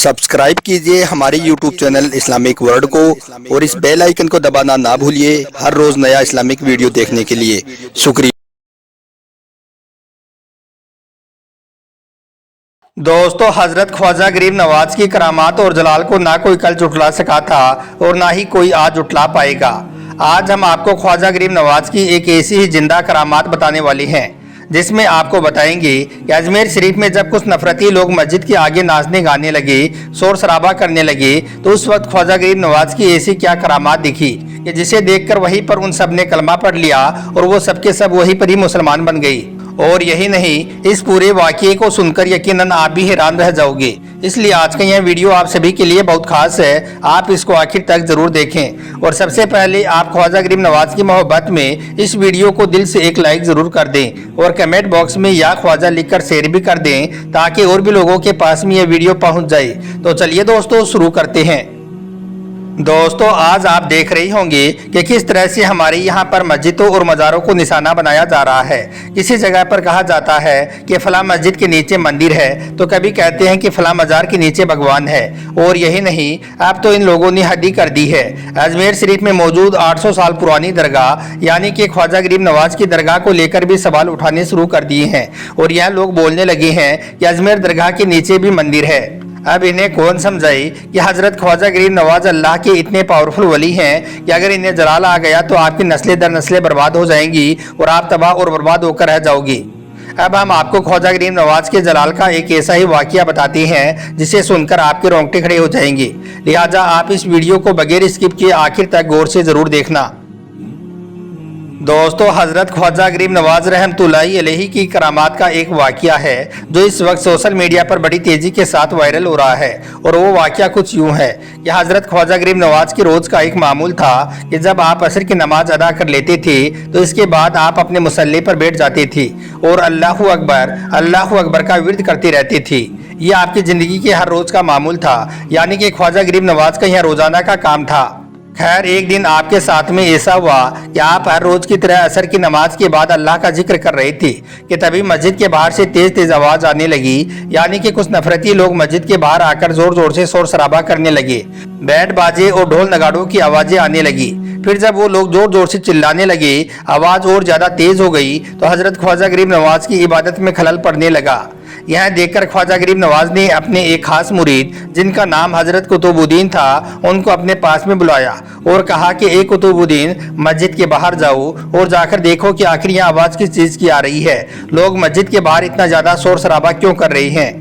Subscribe कीजिए हमारे YouTube channel Islamic world को और इस बेल आइकन को दबाना ना भूलिए हर रोज नया इस्लामिक वीडियो देखने के लिए। शुक्रिया। दोस्तों, हजरत ख्वाजा गरीब नवाज की करामात और जलाल को ना कोई कल जुटला सका था और ना ही कोई आज जुटला पाएगा। आज हम आपको ख्वाजा गरीब नवाज की एक ऐसी ही जिंदा करामात बताने वाली हैं जिसमें आपको बताएंगे कि अजमेर शरीफ में जब कुछ नफरती लोग मस्जिद के आगे नाचने गाने लगे, शोर शराबा करने लगे, तो उस वक्त ख्वाजा गरीब नवाज की ऐसी क्या करामात दिखी कि जिसे देखकर वहीं पर उन सब ने कलमा पढ़ लिया और वो सबके सब वहीं पर ही मुसलमान बन गई। और यही नहीं, इस पूरे वाक़ये को सुनकर यकीनन आप भी हैरान रह जाओगे। इसलिए आज का यह वीडियो आप सभी के लिए बहुत खास है, आप इसको आखिर तक जरूर देखें। और सबसे पहले आप ख्वाजा गरीब नवाज की मोहब्बत में इस वीडियो को दिल से एक लाइक जरूर कर दें और कमेंट बॉक्स में या ख्वाजा लिखकर शेयर भी कर दें ताकि और भी लोगों के पास में यह वीडियो पहुंच जाए। तो चलिए दोस्तों, शुरू करते हैं। दोस्तों, आज आप देख रहे होंगे कि किस तरह से हमारे यहाँ पर मस्जिदों और मज़ारों को निशाना बनाया जा रहा है। किसी जगह पर कहा जाता है कि फला मस्जिद के नीचे मंदिर है, तो कभी कहते हैं कि फला मज़ार के नीचे भगवान है। और यही नहीं, अब तो इन लोगों ने हद ही कर दी है। अजमेर शरीफ में मौजूद 800 साल पुरानी दरगाह यानी कि ख्वाजा गरीब नवाज की दरगाह को लेकर भी सवाल उठाने शुरू कर दिए हैं और यह लोग बोलने लगे हैं कि अजमेर दरगाह के नीचे भी मंदिर है। अब इन्हें कौन समझाए कि हजरत ख्वाजा गरीब नवाज अल्लाह के इतने पावरफुल वली हैं कि अगर इन्हें जलाल आ गया तो आपकी नस्लें दर नस्लें बर्बाद हो जाएंगी और आप तबाह और बर्बाद होकर रह जाओगी। अब हम आपको ख्वाजा गरीब नवाज के जलाल का एक ऐसा ही वाकया बताते हैं जिसे सुनकर आपके रोंगटे खड़े हो जाएंगे। लिहाजा आप इस वीडियो को बगैर स्किप किए आखिर तक गौर से जरूर देखना। दोस्तों, हजरत ख्वाजा गरीब नवाज रहमतुल्लाहि अलैहि की करामात का एक वाकया है जो इस वक्त सोशल मीडिया पर बड़ी तेजी के साथ वायरल हो रहा है। और वो वाकया कुछ यूं है कि हजरत ख्वाजा गरीब नवाज के रोज का एक मामूल था कि जब आप असर की नमाज अदा कर लेते थे तो इसके बाद आप अपने मुसल्ले पर बैठ जाते थे और अल्लाहु अकबर का विर्द करते रहते थे। ये आपकी जिंदगी के हर रोज का मामूल था, यानी कि ख्वाजा गरीब नवाज का यह रोजाना का काम था। खैर, एक दिन आपके साथ में ऐसा हुआ कि आप हर रोज की तरह असर की नमाज के बाद अल्लाह का जिक्र कर रहे थे कि तभी मस्जिद के बाहर से तेज तेज आवाज आने लगी, यानी कि कुछ नफरती लोग मस्जिद के बाहर आकर जोर जोर से शोर शराबा करने लगे। बैंड बाजे और ढोल नगाड़ों की आवाजें आने लगी। फिर जब वो लोग जोर जोर से चिल्लाने लगे, आवाज और ज्यादा तेज हो गई तो हजरत ख्वाजा गरीब नवाज की इबादत में खलल पड़ने लगा। यह देखकर ख्वाजा गरीब नवाज ने अपने एक खास मुरीद जिनका नाम हजरत कुतुबुद्दीन था उनको अपने पास में बुलाया और कहा कि ए कुतुबुद्दीन, मस्जिद के बाहर जाओ और जाकर देखो कि आखिर यह आवाज किस चीज की आ रही है। लोग मस्जिद के बाहर इतना ज्यादा शोर शराबा क्यों कर रहे हैं।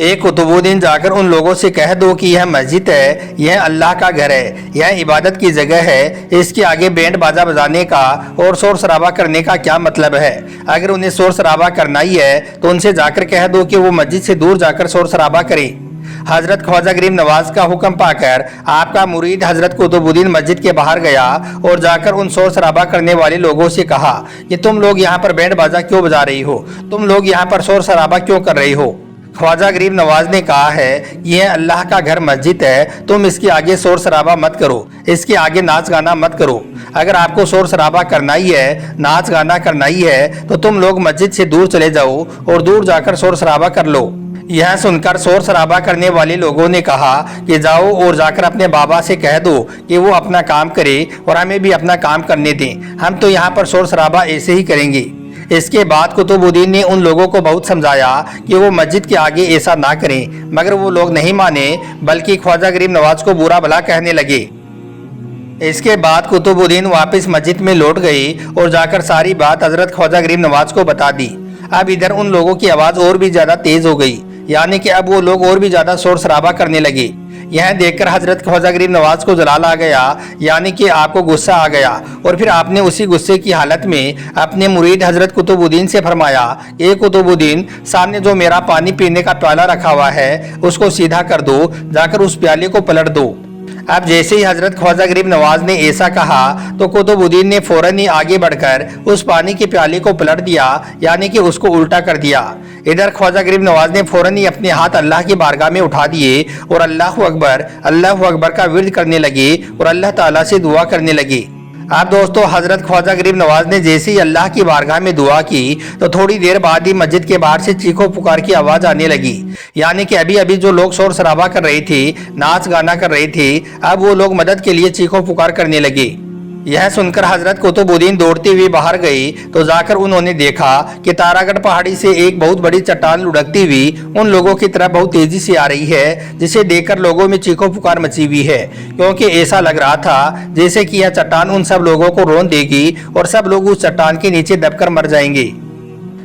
एक कुतुबुद्दीन, जाकर उन लोगों से कह दो कि यह मस्जिद है, यह अल्लाह का घर है, यह इबादत की जगह है। इसके आगे बैंड बाजा बजाने का और शोर शराबा करने का क्या मतलब है। अगर उन्हें शोर शराबा करना ही है तो उनसे जाकर कह दो कि वो मस्जिद से दूर जाकर शोर शराबा करें। हजरत ख्वाजा गरीब नवाज का हुक्म पाकर आपका मुरीद हजरत कुतुबुद्दीन मस्जिद के बाहर गया और जाकर उन शोर शराबा करने वाले लोगों से कहा कि तुम लोग यहाँ पर बैंड बाजा क्यों बजा रही हो, तुम लोग यहाँ पर शोर शराबा क्यों कर रही हो। ख्वाजा गरीब नवाज ने कहा है कि यह अल्लाह का घर मस्जिद है, तुम इसके आगे शोर शराबा मत करो, इसके आगे नाच गाना मत करो। अगर आपको शोर शराबा करना ही है, नाच गाना करना ही है, तो तुम लोग मस्जिद से दूर चले जाओ और दूर जाकर शोर शराबा कर लो। यह सुनकर शोर शराबा करने वाले लोगों ने कहा कि जाओ और जाकर अपने बाबा से कह दो कि वो अपना काम करे और हमें भी अपना काम करने दें, हम तो यहाँ पर शोर शराबा ऐसे ही करेंगे। इसके बाद कुतुबुद्दीन ने उन लोगों को बहुत समझाया कि वो मस्जिद के आगे ऐसा ना करें, मगर वो लोग नहीं माने बल्कि ख्वाजा गरीब नवाज को बुरा भला कहने लगे। इसके बाद कुतुबुद्दीन वापस मस्जिद में लौट गई और जाकर सारी बात हजरत ख्वाजा गरीब नवाज को बता दी। अब इधर उन लोगों की आवाज और भी ज्यादा तेज हो गई, यानी कि अब वो लोग और भी ज्यादा शोर शराबा करने लगे। यह देखकर हजरत ख्वाजा गरीब नवाज को जलाल आ गया, यानी कि आपको गुस्सा आ गया। और फिर आपने उसी गुस्से की हालत में अपने मुरीद हजरत कुतुबुद्दीन से फरमाया, ए कुतुबुद्दीन, सामने जो मेरा पानी पीने का प्याला रखा हुआ है उसको सीधा कर दो, जाकर उस प्याले को पलट दो। अब जैसे ही हजरत ख्वाजा गरीब नवाज ने ऐसा कहा तो कुतुबुद्दीन ने फौरन ही आगे बढ़कर उस पानी के प्याले को पलट दिया, यानी कि उसको उल्टा कर दिया। इधर ख्वाजा गरीब नवाज ने फौरन ही अपने हाथ अल्लाह की बारगाह में उठा दिए और अल्लाहु अकबर का विर्द करने लगे और अल्लाह ताला से दुआ करने लगे। अब दोस्तों हजरत ख्वाजा गरीब नवाज ने जैसे ही अल्लाह की बारगाह में दुआ की तो थोड़ी देर बाद ही मस्जिद के बाहर से चीखों पुकार की आवाज आने लगी। यानी कि अभी अभी जो लोग शोर शराबा कर रहे थे, नाच गाना कर रहे थे, अब वो लोग मदद के लिए चीखों पुकार करने लगे। यह सुनकर हजरत कुतुबुद्दीन दौड़ते हुए बाहर गए तो जाकर उन्होंने देखा कि तारागढ़ पहाड़ी से एक बहुत बड़ी चट्टान लुढ़कती हुई उन लोगों की तरफ बहुत तेजी से आ रही है, जिसे देखकर लोगों में चीखों पुकार मची हुई है, क्योंकि ऐसा लग रहा था जैसे कि यह चट्टान उन सब लोगों को रौंद देगी और सब लोग उस चट्टान के नीचे दबकर मर जाएंगे।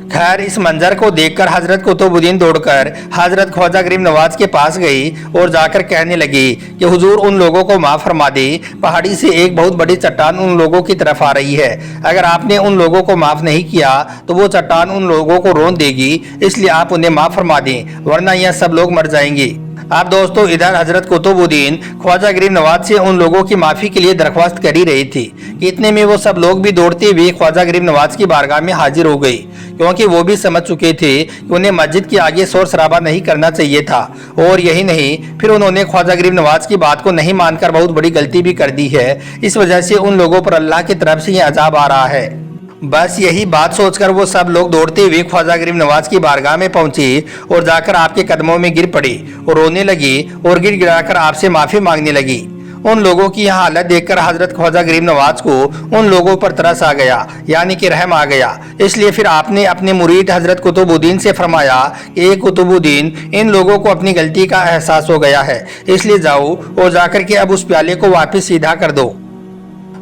खैर इस मंजर को देखकर हजरत कुतुबुद्दीन दौड़कर हजरत ख्वाजा गरीब नवाज के पास गई और जाकर कहने लगी कि हुजूर उन लोगों को माफ फरमा दे, पहाड़ी से एक बहुत बड़ी चट्टान उन लोगों की तरफ आ रही है, अगर आपने उन लोगों को माफ नहीं किया तो वो चट्टान उन लोगों को रौंद देगी, इसलिए आप उन्हें माफ फरमा दें, वरना यह सब लोग मर जाएंगे। अब दोस्तों इधर हजरत कुतुबुद्दीन ख्वाजा गरीब नवाज से उन लोगों की माफी के लिए दरख्वास्त कर ही रही थी कि इतने में वो सब लोग भी दौड़ते हुए ख्वाजा गरीब नवाज की बारगाह में हाजिर हो गई, क्योंकि वो भी समझ चुके थे कि उन्हें मस्जिद के आगे शोर शराबा नहीं करना चाहिए था। और यही नहीं, फिर उन्होंने ख्वाजा गरीब नवाज की बात को नहीं मानकर बहुत बड़ी गलती भी कर दी है। इस वजह से उन लोगों पर अल्लाह की तरफ से यह अजाब आ रहा है। बस यही बात सोचकर वो सब लोग दौड़ते हुए ख्वाजा गरीब नवाज की बारगाह में पहुंचे और जाकर आपके कदमों में गिर पड़ी और रोने लगी और गिर गिराकर आपसे माफी मांगने लगी। उन लोगों की यह हालत देखकर हजरत ख्वाजा गरीब नवाज को उन लोगों पर तरस आ गया, यानी कि रहम आ गया। इसलिए फिर आपने अपने मुरीद हजरत कुतुबुद्दीन से फरमाया कि ए कुतुबुद्दीन, इन लोगों को अपनी गलती का एहसास हो गया है, इसलिए जाओ और जाकर के अब उस प्याले को वापस सीधा कर दो।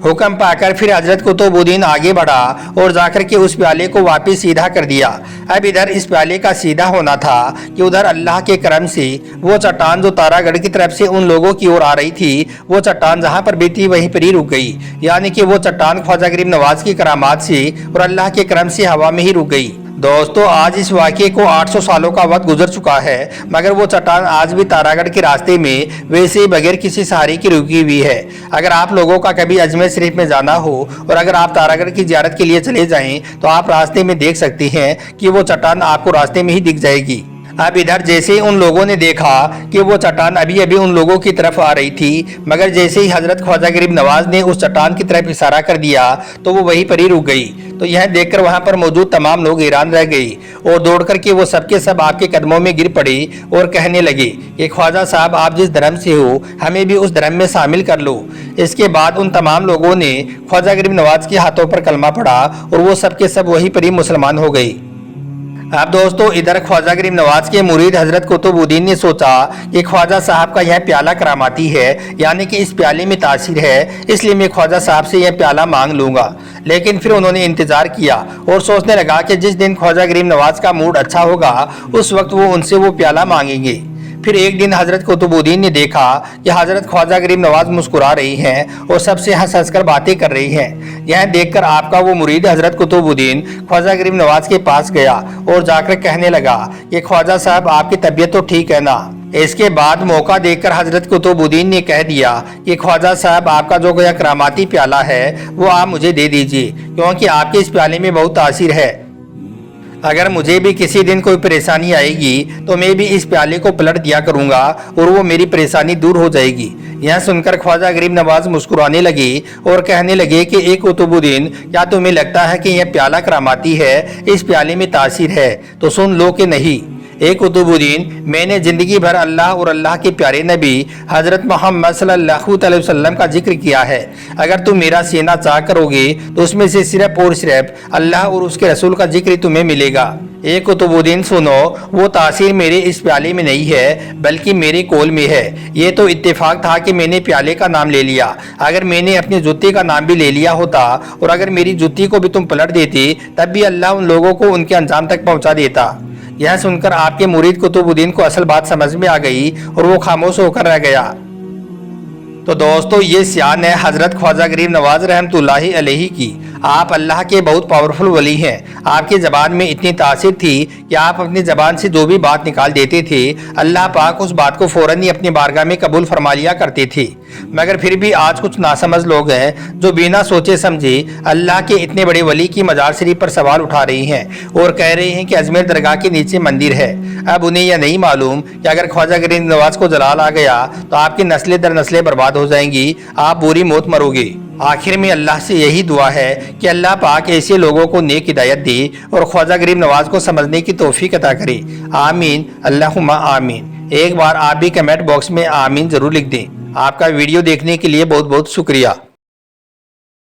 हुक्म पाकर फिर हजरत कुतुबुद्दीन आगे बढ़ा और जाकर के उस प्याले को वापस सीधा कर दिया। अब इधर इस प्याले का सीधा होना था कि उधर अल्लाह के करम से वो चट्टान जो तारागढ़ की तरफ से उन लोगों की ओर आ रही थी, वो चट्टान जहां पर भी थी वहीं पर ही रुक गई। यानी कि वो चट्टान ख्वाजा गरीब नवाज की करामात से और अल्लाह के करम से हवा में ही रुक गई। दोस्तों आज इस वाक़े को 800 सालों का वक्त गुजर चुका है, मगर वो चट्टान आज भी तारागढ़ के रास्ते में वैसे ही बगैर किसी सहारे की रुकी हुई है। अगर आप लोगों का कभी अजमेर शरीफ में जाना हो और अगर आप तारागढ़ की ज़ियारत के लिए चले जाएं तो आप रास्ते में देख सकती हैं कि वो चट्टान आपको रास्ते में ही दिख जाएगी। अब इधर जैसे ही उन लोगों ने देखा कि वो चट्टान अभी अभी उन लोगों की तरफ आ रही थी, मगर जैसे ही हजरत ख्वाजा गरीब नवाज ने उस चट्टान की तरफ इशारा कर दिया तो वो वहीं पर ही रुक गई। तो यह देखकर वहां पर मौजूद तमाम लोग हैरान रह गए और दौड़ करके वो सबके सब आपके कदमों में गिर पड़े और कहने लगे कि ख्वाजा साहब, आप जिस धर्म से हो हमें भी उस धर्म में शामिल कर लो। इसके बाद उन तमाम लोगों ने ख्वाजा गरीब नवाज के हाथों पर कलमा पढ़ा और वो सबके सब वहीं पर ही मुसलमान हो गए। अब दोस्तों इधर ख्वाजा गरीब नवाज के मुरीद हजरत कुतुबुद्दीन ने सोचा कि ख्वाजा साहब का यह प्याला करामाती है, यानी कि इस प्याले में तासीर है, इसलिए मैं ख्वाजा साहब से यह प्याला मांग लूंगा। लेकिन फिर उन्होंने इंतजार किया और सोचने लगा कि जिस दिन ख्वाजा गरीब नवाज का मूड अच्छा होगा उस वक्त वो उनसे वो प्याला मांगेंगे। फिर एक दिन हजरत कुतुबुद्दीन ने देखा कि हजरत ख्वाजा गरीब नवाज मुस्कुरा रही हैं और सबसे हंस हंस कर बातें कर रही हैं। यह देखकर आपका वो मुरीद हजरत कुतुबुद्दीन ख्वाजा गरीब नवाज के पास गया और जाकर कहने लगा कि ख्वाजा साहब, आपकी तबीयत तो ठीक है ना। इसके बाद मौका देखकर हजरत कुतुबुद्दीन ने कह दिया कि ख्वाजा साहब, आपका जो यह करामाती प्याला है वो आप मुझे दे दीजिए, क्योंकि आपके इस प्याले में बहुत तासीर है। अगर मुझे भी किसी दिन कोई परेशानी आएगी तो मैं भी इस प्याले को पलट दिया करूंगा और वो मेरी परेशानी दूर हो जाएगी। यह सुनकर ख्वाजा गरीब नवाज मुस्कुराने लगे और कहने लगे कि ए कुतुबुद्दीन, क्या तुम्हें लगता है कि यह प्याला करामाती है, इस प्याले में तासीर है? तो सुन लो कि नहीं। ए कुतुबुद्दीन, मैंने जिंदगी भर अल्लाह और अल्लाह के प्यारे नबी हजरत मोहम्मद सल्लल्लाहु अलैहि वसल्लम का जिक्र किया है। अगर तुम मेरा सीना चाह करोगे तो उसमें से सिर्फ और सिर्फ अल्लाह और उसके रसूल का जिक्र तुम्हें मिलेगा। ए कुतुबुद्दीन सुनो, वो तासीर मेरे इस प्याले में नहीं है बल्कि मेरे कोल में है। ये तो इत्तेफाक था कि मैंने प्याले का नाम ले लिया, अगर मैंने अपनी जुत्ती का नाम भी ले लिया होता और अगर मेरी जुत्ती को भी तुम पलट देती तब भी अल्लाह उन लोगों को उनके अंजाम तक पहुंचा देता। यह सुनकर आपके मुरीद कुतुबुद्दीन को असल बात समझ में आ गई और वो खामोश होकर रह गया। तो दोस्तों ये शान है हजरत ख्वाजा गरीब नवाज रहमतुल्लाहि अलैहि की। आप अल्लाह के बहुत पावरफुल वली हैं। आपकी ज़बान में इतनी तासीर थी कि आप अपनी ज़बान से जो भी बात निकाल देते थे अल्लाह पाक उस बात को फ़ौरन ही अपनी बारगाह में कबूल फरमा लिया करते थे। मगर फिर भी आज कुछ नासमझ लोग हैं जो बिना सोचे समझे अल्लाह के इतने बड़े वली की मजार शरीफ पर सवाल उठा रही हैं और कह रहे हैं कि अजमेर दरगाह के नीचे मंदिर है। अब उन्हें यह नहीं मालूम कि अगर ख्वाजा गरीब नवाज को जलाल आ गया तो आपकी नस्लें दर नस्लें बर्बाद हो जाएंगी, आप बुरी मौत मरोगे। آخر میں اللہ سے یہی دعا ہے کہ اللہ پاک ایسے لوگوں کو نیک ہدایت دے اور خواجہ غریب نواز کو سمجھنے کی توفیق عطا کرے۔ آمین اللہم آمین۔ ایک بار آپ بھی کمنٹ باکس میں آمین ضرور لکھ دیں۔ آپ کا ویڈیو دیکھنے کے لیے بہت بہت شکریہ۔